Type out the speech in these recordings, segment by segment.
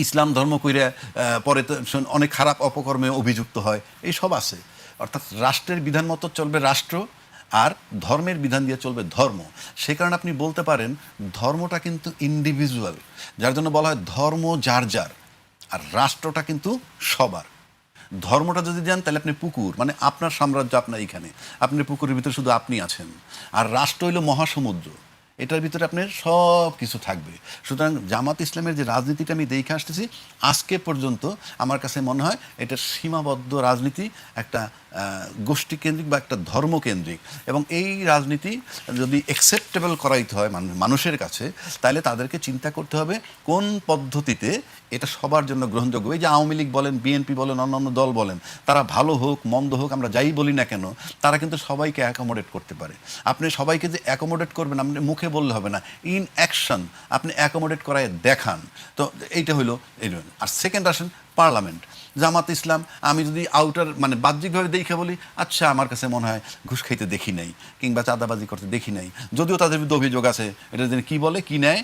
ইসলাম ধর্ম কইরা পরে তো অনেক খারাপ অপকর্মে অভিযুক্ত হয়, এই সব আছে। অর্থাৎ রাষ্ট্রের বিধান মতো চলবে রাষ্ট্র, আর ধর্মের বিধান দিয়ে চলবে ধর্ম। সে কারণে আপনি বলতে পারেন ধর্মটা কিন্তু ইন্ডিভিজুয়াল, যার জন্য বলা হয় ধর্ম যার যার, আর রাষ্ট্রটা কিন্তু সবার। ধর্মটা যদি যান তাহলে আপনি পুকুর, মানে আপনার সাম্রাজ্য আপনার এইখানে, আপনার পুকুরের ভিতরে শুধু আপনি আছেন। আর রাষ্ট্র হইল মহাসমুদ্র, এটার ভিতরে আপনার সব কিছু থাকবে। সুতরাং জামাত ইসলামের যে রাজনীতিটা আমি দেখে আসতেছি আজকে পর্যন্ত, আমার কাছে মনে হয় এটা সীমাবদ্ধ রাজনীতি, একটা গোষ্ঠীকেন্দ্রিক বা একটা ধর্মকেন্দ্রিক। এবং এই রাজনীতি যদি অ্যাকসেপ্টেবল করাইতে হয় মানুষের কাছে, তাহলে তাদেরকে চিন্তা করতে হবে কোন পদ্ধতিতে এটা সবার জন্য গ্রহণযোগ্য। এই যে আওয়ামী লীগ বলেন, বিএনপি বলেন, অন্যান্য দল বলেন, তারা ভালো হোক মন্দ হোক, আমরা যাই বলি না কেন, তারা কিন্তু সবাইকে অ্যাকোমোডেট করতে পারে। আপনি সবাইকে যে অ্যাকোমোডেট করবেন আপনি মুখে বললে হবে না, ইন অ্যাকশন আপনি অ্যাকোমোডেট করায় দেখান। তো এইটা হলো এই। আর সেকেন্ড আসেন পার্লামেন্ট। জামাত ইসলাম আমি যদি আউটার মানে বাহ্যিকভাবে দেখে বলি, আচ্ছা আমার কাছে মনে হয় ঘুষ খাইতে দেখি নাই, কিংবা চাঁদাবাজি করতে দেখি নাই, যদিও তাদের বিরুদ্ধে অভিযোগ আছে, এটা কি বলে, কি নেয়,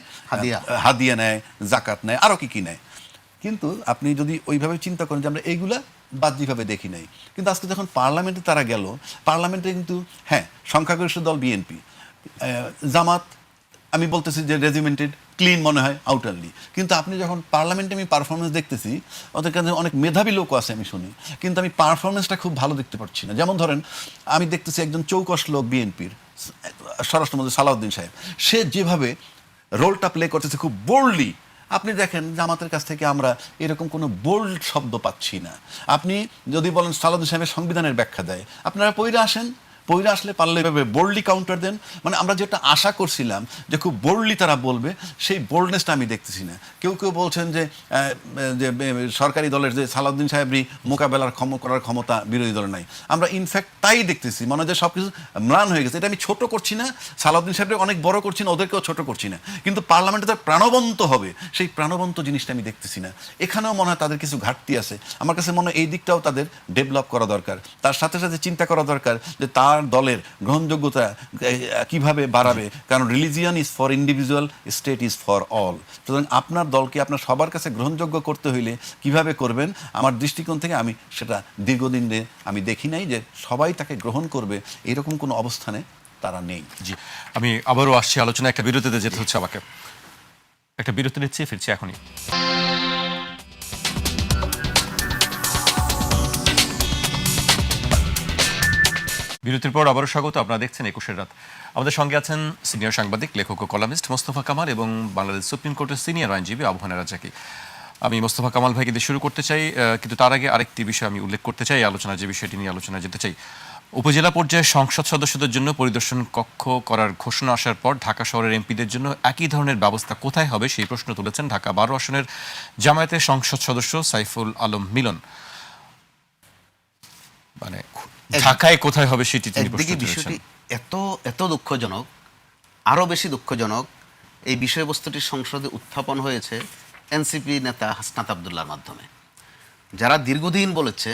হাদিয়া নেয়, জাকাত নেয়, আরও কি নেয়। কিন্তু আপনি যদি ওইভাবে চিন্তা করেন যে আমরা এইগুলা বাহ্যিকভাবে দেখি নাই, কিন্তু আজকে যখন পার্লামেন্টে তারা গেল, পার্লামেন্টে কিন্তু হ্যাঁ সংখ্যাগরিষ্ঠ দল বিএনপি, জামাত আমি বলতেছি যে রেজিমেন্টেড ক্লিন মনে হয় আউটারলি, কিন্তু আপনি যখন পার্লামেন্টে আমি পারফরমেন্স দেখতেছি, ওদের কাছে অনেক মেধাবী লোকও আছে আমি শুনি, কিন্তু আমি পারফরমেন্সটা খুব ভালো দেখতে পাচ্ছি না। যেমন ধরেন আমি দেখতেছি একজন চৌকস লোক বিএনপির স্বরাষ্ট্রমন্ত্রী সালাউদ্দিন সাহেব, সে যেভাবে রোলটা প্লে করতেছে খুব বোল্ডলি, আপনি দেখেন জামাতের কাছ থেকে আমরা এরকম কোনো বোল্ড শব্দ পাচ্ছি না। আপনি যদি বলেন সালাউদ্দিন সাহেবের সংবিধানের ব্যাখ্যা দেয়, আপনারা পইরা আসেন, পইরা আসলে পারলে এভাবে বোল্ডলি কাউন্টার দেন। মানে আমরা যেটা আশা করছিলাম যে খুব বোল্ডলি তারা বলবে, সেই বোল্ডনেসটা আমি দেখতেছি না। কেউ কেউ বলছেন যে সরকারি দলের যে সালাউদ্দিন সাহেবরই মোকাবেলার করার ক্ষমতা বিরোধী দলের নাই। আমরা ইনফ্যাক্ট তাই দেখতেছি, মনে হয় যে সব কিছু ম্লান হয়ে গেছে। এটা আমি ছোট করছি না, সালাউদ্দিন সাহেবকে অনেক বড় করছি না, ওদেরকেও ছোট করছি না, কিন্তু পার্লামেন্টে তার প্রাণবন্ত হবে সেই প্রাণবন্ত জিনিসটা আমি দেখতেছি না। এখানেও মনে হয় তাদের কিছু ঘাটতি আছে। আমার কাছে মনে হয় এই দিকটাও তাদের ডেভেলপ করা দরকার। তার সাথে সাথে চিন্তা করা দরকার যে তার দলের গ্রহণযোগ্যতা কিভাবে বাড়াবে, কারণ religion is for individual, state is for all. সুতরাং আপনার দলকে আপনার সবার কাছে গ্রহণযোগ্য করতে হইলে কিভাবে করবেন, আমার দৃষ্টিকোণ থেকে আমি সেটা দীর্ঘদিন আমি দেখি নাই যে সবাই তাকে গ্রহণ করবে, এরকম কোনো অবস্থানে তারা নেই। জি, আমি আবারও আসছি আলোচনা, একটা বিরতিতে যেতে হচ্ছে আমাকে। একটা বিরতি নিচ্ছি, ফিরছি এখনই। বিরতির পর আবারও স্বাগত। আপনারা দেখছেন ২১ রাত। আমাদের সঙ্গে আছেন সিনিয়র সাংবাদিক, লেখক ও কলামিস্ট মোস্তফা কামাল এবং বাংলাদেশ সুপ্রিম কোর্টের সিনিয়র আইনজীবী আবহানা রাজাকি। আমি মোস্তফা কামাল ভাইকে দিয়ে শুরু করতে চাই, কিন্তু তার আগে আরেকটি বিষয় আমি উল্লেখ করতে চাই, আলোচনা যে বিষয়টি নিয়ে আলোচনা যেতে চাই। উপজেলা পর্যায়ে সংসদ সদস্যদের জন্য পরিদর্শন কক্ষ করার ঘোষণা আসার পর ঢাকা শহরের এমপিদের জন্য একই ধরনের ব্যবস্থা কোথায় হবে সেই প্রশ্ন তুলেছেন ঢাকা ১২ আসনের জামায়াতের সংসদ সদস্য সাইফুল আলম মিলন। মানে ঢাকায় কোথায় হবে সেটি তিনি প্রশ্ন তুলেছেন। বিষয়টি এত দুঃখজনক, আরও বেশি দুঃখজনক এই বিষয়বস্তুটি সংসদে উত্থাপন হয়েছে এনসিপি নেতা হাসনাত আবদুল্লাহর মাধ্যমে, যারা দীর্ঘদিন বলেছে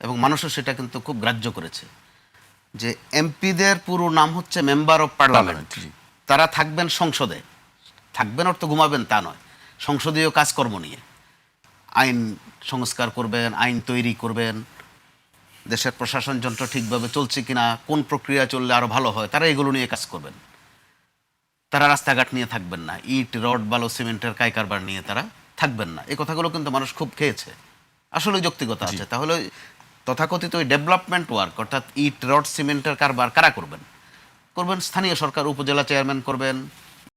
এবং মানুষও সেটা কিন্তু খুব গ্রাহ্য করেছে যে এমপিদের পুরো নাম হচ্ছে মেম্বার অফ পার্লামেন্ট। তারা থাকবেন সংসদে, থাকবেন অর্থ ঘুমাবেন তা নয়, সংসদীয় কাজকর্ম নিয়ে আইন সংস্কার করবেন, আইন তৈরি করবেন, দেশের প্রশাসন যন্ত্র ঠিকভাবে চলছে কিনা, কোন প্রক্রিয়া চললে আরও ভালো হয়, তারা এগুলো নিয়ে কাজ করবেন। তারা রাস্তাঘাট নিয়ে থাকবেন না, ইট রড বালো সিমেন্টের কারবার নিয়ে তারা থাকবেন না। এই কথাগুলো কিন্তু মানুষ খুব খেয়েছে, আসলে যৌক্তিকতা আছে। তাহলে তথাকথিত ওই ডেভেলপমেন্ট ওয়ার্ক অর্থাৎ ইট রড সিমেন্টের কারবার কারা করবেন? করবেন স্থানীয় সরকার, উপজেলা চেয়ারম্যান করবেন,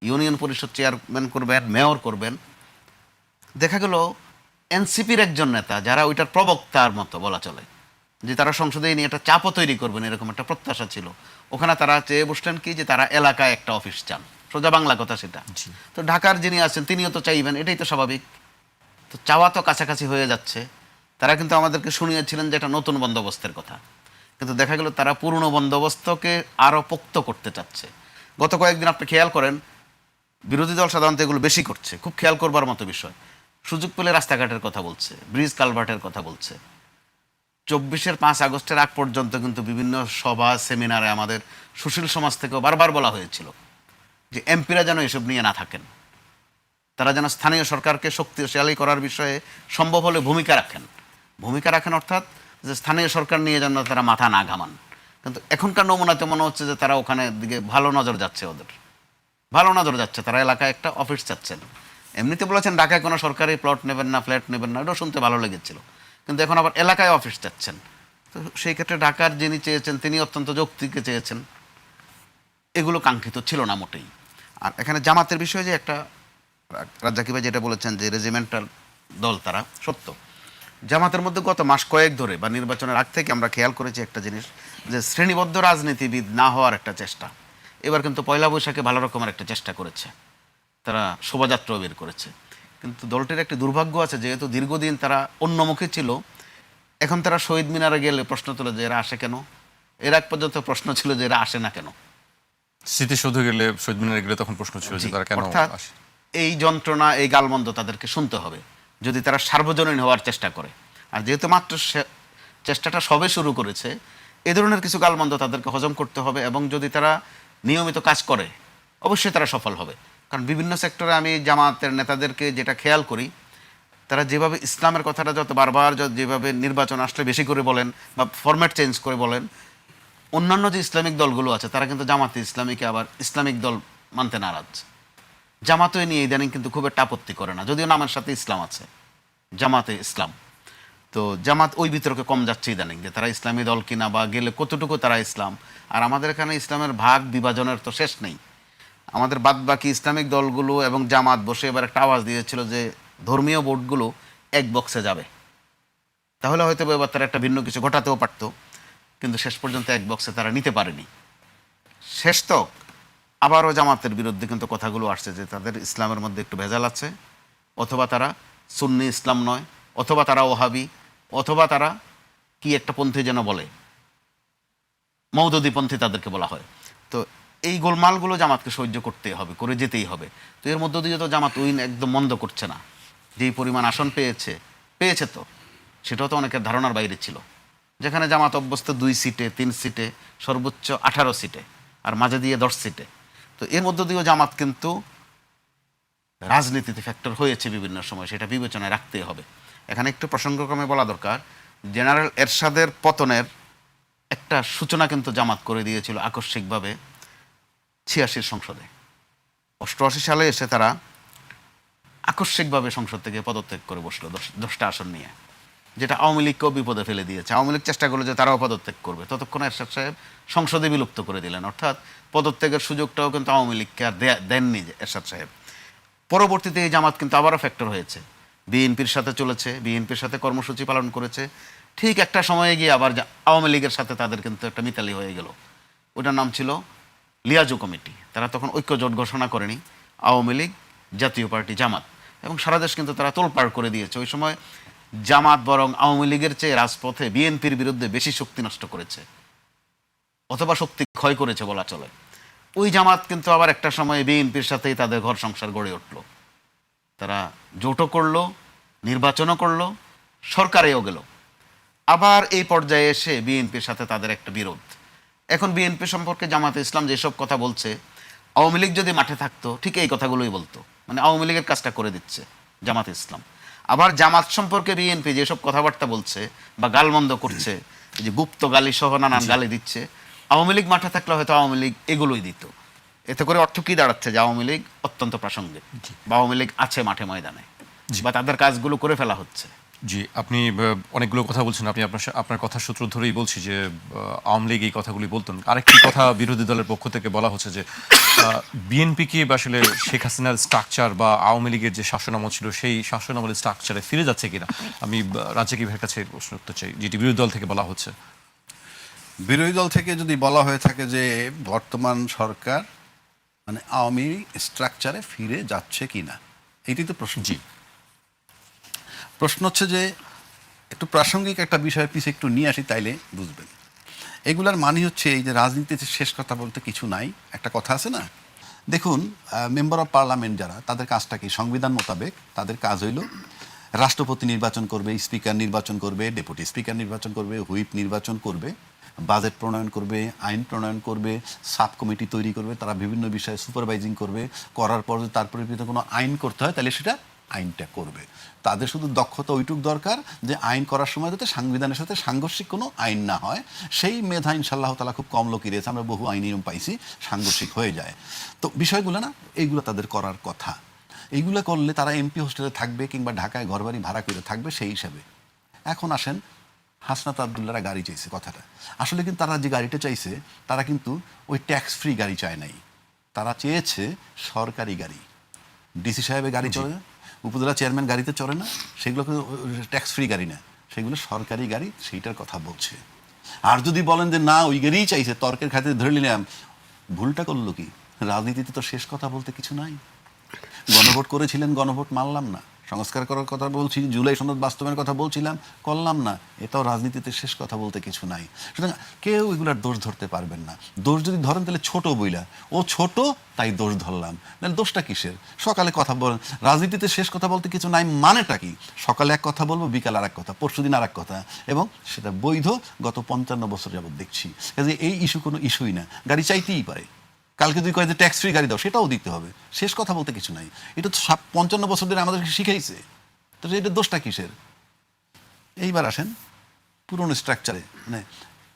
ইউনিয়ন পরিষদ চেয়ারম্যান করবেন, মেয়র করবেন। দেখা গেল এনসিপির একজন নেতা, যারা ওইটার প্রবক্তার মতো বলা চলে, যে তারা সংসদে নিয়ে একটা চাপও তৈরি করবেন এরকম একটা প্রত্যাশা ছিল, ওখানে তারা চেয়ে বসলেন কি যে তারা এলাকায় একটা অফিস চান, সোজা বাংলা কথা সেটা। তো ঢাকার যিনি আছেন তিনিও তো চাইবেন, এটাই তো স্বাভাবিক। তো চাওয়া তো কাছাকাছি হয়ে যাচ্ছে। তারা কিন্তু আমাদেরকে শুনিয়েছিলেন যে একটা নতুন বন্দোবস্তের কথা, কিন্তু দেখা গেল তারা পুরনো বন্দোবস্তকে আরও পোক্ত করতে চাচ্ছে। গত কয়েকদিন আপনি খেয়াল করেন, বিরোধী দল সাধারণত এগুলো বেশি করছে, খুব খেয়াল করবার মতো বিষয়। সুযোগ পেলে রাস্তাঘাটের কথা বলছে, ব্রিজ কালভার্টের কথা বলছে। ২৪-এর ৫ আগস্টের আগ পর্যন্ত কিন্তু বিভিন্ন সভা সেমিনারে আমাদের সুশীল সমাজ থেকেও বারবার বলা হয়েছিল যে এমপিরা যেন এসব নিয়ে না থাকেন। তারা যেন স্থানীয় সরকারকে শক্তিশালী করার বিষয়ে সম্ভব হলে ভূমিকা রাখেন অর্থাৎ যে স্থানীয় সরকার নিয়ে যেন তারা মাথা না ঘামান। কিন্তু এখনকার নমুনাতে মনে হচ্ছে যে তারা ওখানে দিকে ভালো নজর যাচ্ছে, তারা এলাকায় একটা অফিস চাচ্ছেন। এমনিতে বলেছেন ঢাকায় কোনো সরকারি প্লট নেবেন না, ফ্ল্যাট নেবেন না, এটাও শুনতে ভালো লেগেছিল, কিন্তু এখন আবার এলাকায় অফিস চাচ্ছেন। তো সেই ক্ষেত্রে ঢাকার যিনি চেয়েছেন তিনি অত্যন্ত যৌক্তিকে চেয়েছেন, এগুলো কাঙ্ক্ষিত ছিল না মোটেই। আর এখানে জামাতের বিষয়ে যে একটা রাজ্জাকি ভাই যেটা বলেছেন যে রেজিমেন্টাল দল, তারা সত্য। জামাতের মধ্যে গত মাস কয়েক ধরে বা নির্বাচনের আগ থেকে আমরা খেয়াল করেছি একটা জিনিস, যে শ্রেণীবদ্ধ রাজনীতিবিদ না হওয়ার একটা চেষ্টা। এবার কিন্তু পয়লা বৈশাখে ভালো রকমের একটা চেষ্টা করেছে, তারা শোভাযাত্রাও বের করেছে। কিন্তু দলটির একটি দুর্ভাগ্য আছে, যেহেতু দীর্ঘদিন তারা অন্যমুখী ছিল, এখন তারা শহীদ মিনারে গেলে প্রশ্ন তোলে যে এরা আসে কেন। এর এক পর্যন্ত প্রশ্ন ছিল যে এরা আসে না কেন। স্মৃতিসৌধ গেলে, শহীদ মিনারে গেলে তখন প্রশ্ন ছিল যে তারা কেন অর্থাৎ আসে। এই যন্ত্রণা, এই গালমন্দ তাদেরকে শুনতে হবে যদি তারা সার্বজনীন হওয়ার চেষ্টা করে। আর যেহেতু মাত্র চেষ্টাটা সবে শুরু করেছে, এ ধরনের কিছু গালমন্দ তাদেরকে হজম করতে হবে, এবং যদি তারা নিয়মিত কাজ করে অবশ্যই তারা সফল হবে। কারণ বিভিন্ন সেক্টরে আমি জামাতের নেতাদেরকে যেটা খেয়াল করি, তারা যেভাবে ইসলামের কথাটা যত বারবার যেভাবে নির্বাচন আসলে বেশি করে বলেন বা ফরম্যাট চেঞ্জ করে বলেন, অন্যান্য যে ইসলামিক দলগুলো আছে তারা কিন্তু জামাতে ইসলামীকে আবার ইসলামিক দল মানতে নারাজ। জামাতই নিয়ে ইদানিং কিন্তু খুব একটা আপত্তি করে না, যদিও নামের সাথে ইসলাম আছে, জামাতে ইসলাম। তো জামাত ওই বিতর্কে কম যাচ্ছে ইদানিং, যে তারা ইসলামী দল কিনা বা গেলে কতটুকু তারা ইসলাম। আর আমাদের এখানে ইসলামের ভাগ বিভাজনের তো শেষ নেই। আমাদের বাদবাকি ইসলামিক দলগুলো এবং জামাত বসে এবার একটা আওয়াজ দিয়েছিল যে ধর্মীয় ভোটগুলো এক বক্সে যাবে, তাহলে হয়তো এবার তারা একটা ভিন্ন কিছু ঘটাতেও পারতো, কিন্তু শেষ পর্যন্ত এক বক্সে তারা নিতে পারেনি। শেষ তক আবারও জামাতের বিরুদ্ধে কিন্তু কথাগুলো আসছে যে তাদের ইসলামের মধ্যে একটু ভেজাল আছে, অথবা তারা সুন্নি ইসলাম নয়, অথবা তারা ওহাবি, অথবা তারা কি একটা পন্থী যেন বলে, মৌদুদি পন্থী তাদেরকে বলা হয়। তো এই গোলমালগুলো জামাতকে সহ্য করতেই হবে, করে যেতেই হবে। তো এর মধ্য দিয়ে তো জামাত উইন একদম মন্দ করছে না, যেই পরিমাণ আসন পেয়েছে তো সেটাও তো অনেকের ধারণার বাইরে ছিল। যেখানে জামাত অভ্যস্ত 2 সিটে, 3 সিটে, সর্বোচ্চ 18 সিটে, আর মাঝে দিয়ে 10 সিটে। তো এর মধ্য দিয়েও জামাত কিন্তু রাজনীতিতে ফ্যাক্টর হয়েছে বিভিন্ন সময়, সেটা বিবেচনায় রাখতেই হবে। এখানে একটু প্রসঙ্গক্রমে বলা দরকার, জেনারেল এরশাদের পতনের একটা সূচনা কিন্তু জামাত করে দিয়েছিল আকস্মিকভাবে 86 সংসদে। 88 সালে এসে তারা আকস্মিকভাবে সংসদ থেকে পদত্যাগ করে বসলো 10টা আসন নিয়ে, যেটা আওয়ামী লীগকেও বিপদে ফেলে দিয়েছে। আওয়ামী লীগ চেষ্টা করলো যে তারাও পদত্যাগ করবে, ততক্ষণে এরশাদ সাহেব সংসদে বিলুপ্ত করে দিলেন। অর্থাৎ পদত্যাগের সুযোগটাও কিন্তু আওয়ামী লীগকে আর দেননি এরশাদ সাহেব। পরবর্তীতে এই জামাত কিন্তু আবারও ফ্যাক্টর হয়েছে, বিএনপির সাথে চলেছে, বিএনপির সাথে কর্মসূচি পালন করেছে। ঠিক একটা সময়ে গিয়ে আবার আওয়ামী লীগের সাথে তাদের কিন্তু একটা মিতালি হয়ে গেল। ওটার নাম ছিল লিয়াজু কমিটি। তারা তখন ঐক্য জোট ঘোষণা করেনি, আওয়ামী লীগ, জাতীয় পার্টি, জামাত, এবং সারা দেশ কিন্তু তারা তোলপাড় করে দিয়েছে। ওই সময় জামাত বরং আওয়ামী লীগের চেয়ে রাজপথে বিএনপির বিরুদ্ধে বেশি শক্তি নষ্ট করেছে, অথবা শক্তি ক্ষয় করেছে বলা চলে। ওই জামাত কিন্তু আবার একটা সময়ে বিএনপির সাথেই তাদের ঘর সংসার গড়ে উঠল। তারা জোটও করলো, নির্বাচনও করলো, সরকারেও গেল। আবার এই পর্যায়ে এসে বিএনপির সাথে তাদের একটা বিরোধ। এখন বিএনপি সম্পর্কে জামাতে ইসলাম যেসব কথা বলছে, আওয়ামী লীগ যদি মাঠে থাকতো ঠিক এই কথাগুলোই বলতো, মানে আওয়ামী লীগের কাজটা করে দিচ্ছে জামাতে ইসলাম। আবার জামাত সম্পর্কে বিএনপি যেসব কথাবার্তা বলছে বা গালমন্দ করছে, এই যে গুপ্ত গালি সহ নানান গালি দিচ্ছে, আওয়ামী লীগ মাঠে থাকলে হয়তো আওয়ামী লীগ এগুলোই দিত। এতে করে অর্থ কী দাঁড়াচ্ছে, যে আওয়ামী লীগ অত্যন্ত প্রাসঙ্গিক, বা আওয়ামী লীগ আছে মাঠে ময়দানে, বা তাদের কাজগুলো করে ফেলা হচ্ছে। জি, আপনি অনেকগুলো কথা বলছেন। আপনি আপনার কথার সূত্র ধরেই বলছি যে আওয়ামী লীগ এই কথাগুলি বলতেন। আরেকটি কথা বিরোধী দলের পক্ষ থেকে বলা হচ্ছে যে বিএনপিকে আসলে শেখ হাসিনার স্ট্রাকচার বা আওয়ামী লীগের যে শাসনামল ছিল সেই শাসনামলের স্ট্রাকচারে ফিরে যাচ্ছে কিনা। আমি রাজ্জাকি ভাইয়ের কাছে প্রশ্ন করতে চাই, যেটি বিরোধী দল থেকে বলা হচ্ছে। বিরোধী দল থেকে যদি বলা হয়ে থাকে যে বর্তমান সরকার মানে আওয়ামী স্ট্রাকচারে ফিরে যাচ্ছে কিনা, এইটি তো প্রশ্ন। জি, প্রশ্ন হচ্ছে যে একটু প্রাসঙ্গিক একটা বিষয়ের পিছিয়ে একটু নিয়ে আসি, তাইলে বুঝবেন। এগুলার মানে হচ্ছে এই যে রাজনীতিতে শেষ কথা বলতে কিছু নাই, একটা কথা আছে না। দেখুন, মেম্বার অফ পার্লামেন্ট যারা, তাদের কাজটা কি সংবিধান মোতাবেক তাদের কাজ হইল রাষ্ট্রপতি নির্বাচন করবে, স্পিকার নির্বাচন করবে, ডেপুটি স্পিকার নির্বাচন করবে, হুইপ নির্বাচন করবে, বাজেট প্রণয়ন করবে, আইন প্রণয়ন করবে, সাব কমিটি তৈরি করবে, তারা বিভিন্ন বিষয়ে সুপারভাইজিং করবে, করার পর যদি তার পরিপ্রেক্ষিতে কোনো আইন করতে হয় তাহলে সেটা আইনটা করবে। তাদের শুধু দক্ষতা ওইটুক দরকার যে আইন করার সময় যাতে সংবিধানের সাথে সাংঘর্ষিক কোনো আইন না হয়, সেই মেধা ইনশাআল্লাহ তাআলা খুব কম লোকই রয়েছে। আমরা বহু আইন নিয়ম পাইছি সাংঘর্ষিক হয়ে যায়। তো বিষয়গুলো না, এইগুলো তাদের করার কথা। এইগুলো করলে তারা এমপি হোস্টেলে থাকবে কিংবা ঢাকায় ঘরবাড়ি ভাড়া করে থাকবে সেই হিসাবে। এখন আসেন, হাসনাত আবদুল্লাহরা গাড়ি চাইছে, কথাটা আসলে কিন্তু তারা যে গাড়িটা চাইছে তারা কিন্তু ওই ট্যাক্স ফ্রি গাড়ি চায় নাই, তারা চেয়েছে সরকারি গাড়ি। ডিসি সাহেবের গাড়ি চলে না, উপজেলা চেয়ারম্যান গাড়িতে চড়ে না, সেগুলো ট্যাক্স ফ্রি গাড়ি না, সেগুলো সরকারি গাড়ি, সেইটার কথা বলছে। আর যদি বলেন যে না ওই গাড়িই চাইছে, তর্কের খাতিরে ধরে নিলাম, ভুলটা করলো কি? রাজনীতিতে তো শেষ কথা বলতে কিছু নাই। গণভোট করেছিলেন, গণভোট মানলাম না, সংস্কার করার কথা বলছি, জুলাই সনদ বাস্তবায়নের কথা বলছিলাম, করলাম না, এটাও রাজনীতিতে শেষ কথা বলতে কিছু নাই। সুতরাং কেউ এগুলার দোষ ধরতে পারবেন না। দোষ যদি ধরেন তাহলে ছোট বইলা, ও ছোট তাই দোষ ধরলাম, তাহলে দোষটা কিসের? সকালে কথা বলেন, রাজনীতিতে শেষ কথা বলতে কিছু নাই মানেটা কি? সকালে এক কথা বলবো, বিকাল আর এক কথা, পরশুদিন আর এক কথা, এবং সেটা বৈধ গত 55 বছর যাবত দেখছি। কাজে এই ইস্যু কোনো ইস্যুই না, গাড়ি চাইতেই পারে। কালকে যদি কয় যে ট্যাক্স ফ্রি গাড়ি দাও, সেটাও দিতে হবে, শেষ কথা বলতে কিছু নাই। এটা তো 55 বছর ধরে আমাদেরকে শিখাইছে, তো এটা দোষটা কিসের? এইবার আসেন পুরনো স্ট্রাকচারে মানে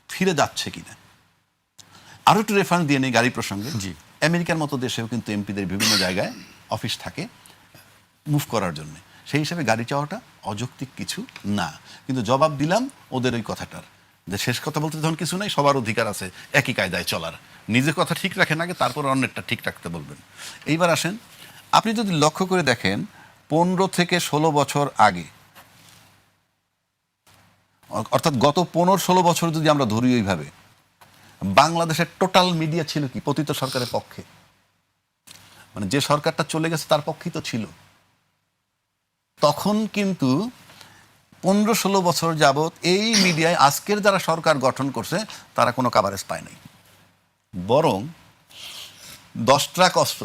ফিরে যাচ্ছে কিনা। আরও একটু রেফারেন্স দিয়ে নেই গাড়ি প্রসঙ্গে। জি। আমেরিকার মতো দেশেও কিন্তু এমপিদের বিভিন্ন জায়গায় অফিস থাকে মুভ করার জন্য, সেই হিসাবে গাড়ি চাওয়াটা অযৌক্তিক কিছু না। কিন্তু জবাব দিলাম ওদের ওই কথাটার, যে শেষ কথা বলতে যখন কিছু নাই, সবার অধিকার আছে একই কায়দায় চলার। নিজের কথা ঠিক রাখেন আগে, তারপর অন্যেরটা ঠিক রাখতে বলবেন। এইবার আসেন, আপনি যদি লক্ষ্য করে দেখেন 15 থেকে 16 বছর আগে, অর্থাৎ গত 15-16 বছর যদি আমরা ধরি ওইভাবে, বাংলাদেশের টোটাল মিডিয়া ছিল কি পতিত সরকারের পক্ষে? মানে যে সরকারটা চলে গেছে তার পক্ষেই তো ছিল। তখন কিন্তু 15-16 বছর যাবৎ এই মিডিয়ায় আজকের যারা সরকার গঠন করছে তারা কোনো কাভারেজ পায় নাই। বরং 10 ট্রাক অস্ত্র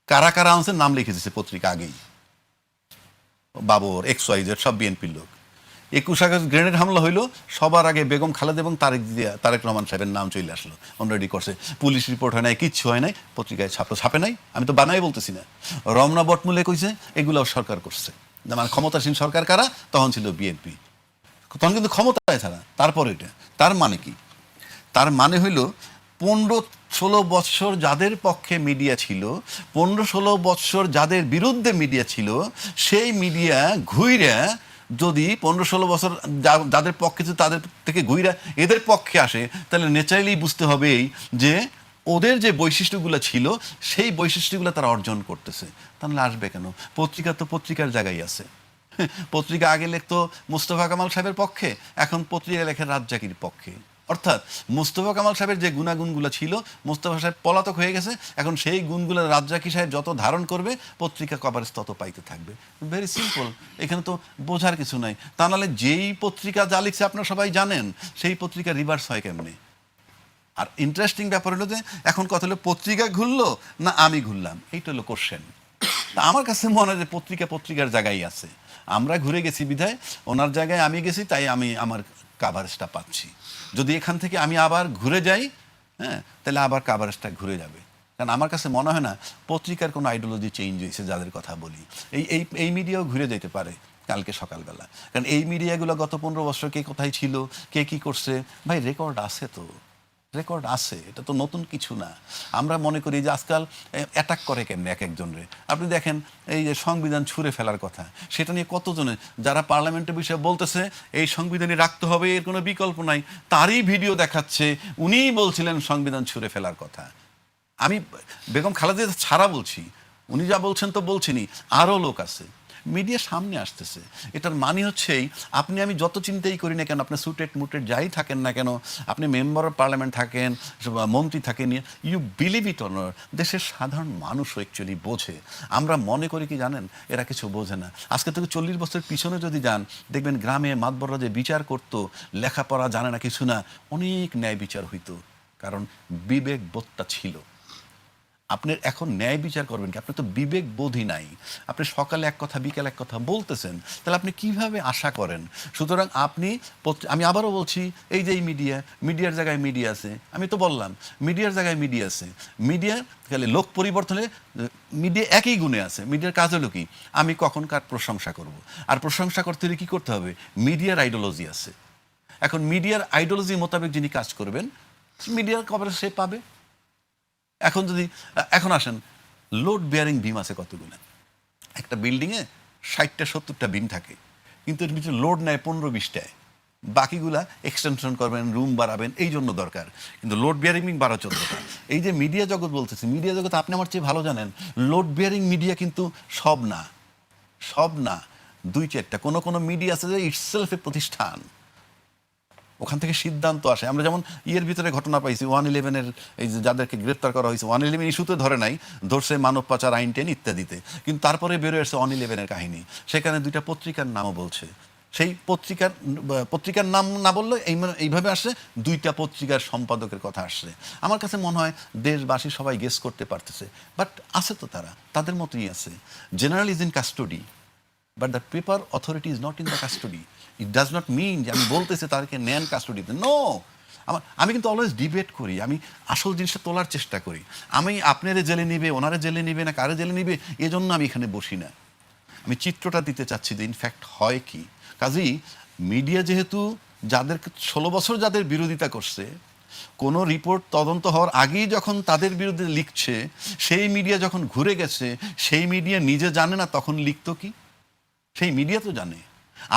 কারা কারা আনছে নাম লিখে দিচ্ছে পত্রিকা আগেই, বাবর, XYZ সব বিএনপির লোক। 21 আগস্ট গ্রেনেড হামলা হইলো, সবার আগে বেগম খালেদা এবং তারেক রহমান সাহেবের নাম চলে আসলো, অলরেডি করছে। পুলিশ রিপোর্ট হয় নাই, কিচ্ছু হয় নাই, পত্রিকায় ছাপে নাই, আমি তো বানাই বলতেছি না। রমনা বটমূলে কইছে এগুলাও সরকার করছে। মানে ক্ষমতাসীন সরকার কারা? তখন ছিল বিএনপি, তখন কিন্তু ক্ষমতায় ছাড়া। তারপরে এটা তার মানে কি? তার মানে হইল 15-16 বৎসর যাদের পক্ষে মিডিয়া ছিল, 15-16 বৎসর যাদের বিরুদ্ধে মিডিয়া ছিল, সেই মিডিয়া ঘুইরা যদি 15-16 বছর যাদের পক্ষে ছিল তাদের থেকে ঘুইরা এদের পক্ষে আসে, তাহলে ন্যাচারালি বুঝতে হবেই যে ওদের যে বৈশিষ্ট্যগুলো ছিল সেই বৈশিষ্ট্যগুলো তারা অর্জন করতেছে। তাহলে আসবে কেন? পত্রিকা তো পত্রিকার জায়গায় আছে। পত্রিকা আগে লিখতো মোস্তফা কামাল সাহেবের পক্ষে, এখন পত্রিকা লেখে রাজ্জাকির পক্ষে। অর্থাৎ মোস্তফা কামাল সাহেবের যে গুণাগুণগুলো ছিল, মোস্তফা সাহেব পলাতক হয়ে গেছে, এখন সেই গুণগুলো রাজ্জাকি সাহেব যত ধারণ করবে পত্রিকা কভারেজ তত পাইতে থাকবে। ভেরি সিম্পল, এখানে তো বোঝার কিছু নাই। তা নাহলে যেই পত্রিকা যা লিখছে আপনারা সবাই জানেন, সেই পত্রিকা রিভার্স হয় কেমনে? আর ইন্টারেস্টিং ব্যাপার হলো যে এখন কথা হলো পত্রিকা ঘুরলো না আমি ঘুরলাম, এইটা হলো কোশ্চেন। তা আমার কাছে মনে হয় যে পত্রিকার জায়গায় আছে, আমরা ঘুরে গেছি বিধায় ওনার জায়গায় আমি গেছি, তাই আমি আমার কাভারেজটা পাচ্ছি। যদি এখান থেকে আমি আবার ঘুরে যাই, হ্যাঁ, তাহলে আবার কাভারেজটা ঘুরে যাবে। কারণ আমার কাছে মনে হয় না পত্রিকার কোনো আইডিওলজি চেঞ্জ হয়েছে যাদের কথা বলি। এই মিডিয়াও ঘুরে যেতে পারে কালকে সকালবেলা, কারণ এই মিডিয়াগুলো গত 15 বছর কে কোথায় ছিল, কে কি করছে, ভাই রেকর্ড আছে, তো রেকর্ড আছে, এটা তো নতুন কিছু না। আমরা মনে করি যে আজকাল অ্যাটাক করে কেমনে এক একজনরে। আপনি দেখেন এই যে সংবিধান ছুঁড়ে ফেলার কথা, সেটা নিয়ে কতজনে যারা পার্লামেন্টের বিষয়ে বলতেছে এই সংবিধানই রাখতে হবে, এর কোনো বিকল্প নাই, তারই ভিডিও দেখাচ্ছে, উনিই বলছিলেন সংবিধান ছুঁড়ে ফেলার কথা। আমি বেগম খালেদা ছাড়া বলছি, উনি যা বলছেন তো বলছেনই, আরও লোক আছে। মিডিয়া সামনে আসতেছে, এটার মানে হচ্ছেই আপনি আমি যত চিন্তাই করি না কেন, আপনি সুটেড মুটেড যাই থাকেন না কেন, আপনি মেম্বার অফ পার্লামেন্ট থাকেন, মন্ত্রী থাকেন, you believe it or not, দেশের সাধারণ মানুষও অ্যাকচুয়ালি বোঝে। আমরা মনে করি কি জানেন, এরা কিছু বোঝে না। আজকে থেকে 40 বছর পিছনে যদি যান, দেখবেন গ্রামে মাতবররা যে বিচার করতো, লেখাপড়া জানে না কিছু না, অনেক ন্যায় বিচার হইতো, কারণ বিবেক বোধটা ছিল। আপনি এখন ন্যায় বিচার করবেন কি? আপনার তো বিবেক বোধই নাই। আপনি সকালে এক কথা বিকেলে এক কথা বলতেছেন, তাহলে আপনি কিভাবে আশা করেন? সুতরাং আপনি আমি আবারও বলছি, এই যে এই মিডিয়ার জায়গায় মিডিয়া আছে, আমি তো বললাম মিডিয়ার জায়গায় মিডিয়া আছে। মিডিয়া খালি লোক পরিবর্তনে মিডিয়া একই গুণে আছে। মিডিয়ার কাজ হলো কি? আমি কখন কার প্রশংসা করব, আর প্রশংসা করতে হলে কী করতে হবে? মিডিয়ার আইডিওলজি আছে। এখন মিডিয়ার আইডিওলজি মোতাবেক যিনি কাজ করবেন, মিডিয়ার কভারেজ সে পাবে। এখন আসেন, লোড বেয়ারিং বিম আছে কতগুলো? একটা বিল্ডিংয়ে 60-70টা বিম থাকে, কিন্তু এর ভিতরে লোড নেয় 15-20টায়। বাকিগুলা এক্সটেনশন করবেন, রুম বাড়াবেন, এই জন্য দরকার। কিন্তু লোড বেয়ারিং বিম 12-14টা। এই যে মিডিয়া জগৎ বলতেছে, মিডিয়া জগৎ আপনি আমার চেয়ে ভালো জানেন, লোড বেয়ারিং মিডিয়া কিন্তু সব না, সব না, 2-4টা। কোনো মিডিয়া আছে যে ইটসেলফ এ প্রতিষ্ঠান, ওখান থেকে সিদ্ধান্ত আসে। আমরা যেমন ভিতরে ঘটনা পাইছি 111-এর, এই যে যাদেরকে গ্রেপ্তার করা হয়েছে 111 ইস্যুতে ধরে নাই, ধরছে মানব পাচার আইন টেন ইত্যাদিতে, কিন্তু তারপরে বেরোয় এসেছে 111-এর কাহিনী। সেখানে 2টা পত্রিকার নামও বলছে। সেই পত্রিকার নাম না বললে এইভাবে আসছে, 2টা পত্রিকার সম্পাদকের কথা আসছে। আমার কাছে মনে হয় দেশবাসী সবাই গেস করতে পারতেছে, বাট আছে তো, তাদের মতোই আছে। General is in custody, but the paper authority is not in the custody. It does not mean যে আমি বলতেছি তাদেরকে নেন কাস্টোডিতে, নো। আমি কিন্তু অলওয়েজ ডিবেট করি, আমি আসল জিনিসটা তোলার চেষ্টা করি। আমি আপনারে জেলে নিবে, ওনারে জেলে নিবে না কারে জেলে নিবে, এজন্য আমি এখানে বসি না। আমি চিত্রটা দিতে চাচ্ছি যে ইনফ্যাক্ট হয় কি। কাজেই মিডিয়া যেহেতু যাদের 16 বছর যাদের বিরোধিতা করছে, কোনো রিপোর্ট তদন্ত হওয়ার আগেই যখন তাদের বিরুদ্ধে লিখছে, সেই মিডিয়া যখন ঘুরে গেছে, সেই মিডিয়া নিজে জানে না তখন লিখতো কি? সেই মিডিয়া তো জানে।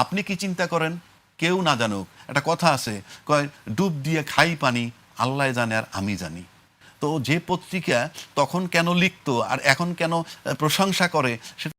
আপনি কি চিন্তা করেন কেউ না জানুক? একটা কথা আছে, কয় ডুব দিয়ে খাই পানি, আল্লাহ জানে আর আমি জানি। তো যে পত্রিকা তখন কেন লিখতো আর এখন কেন প্রশংসা করে, সেটা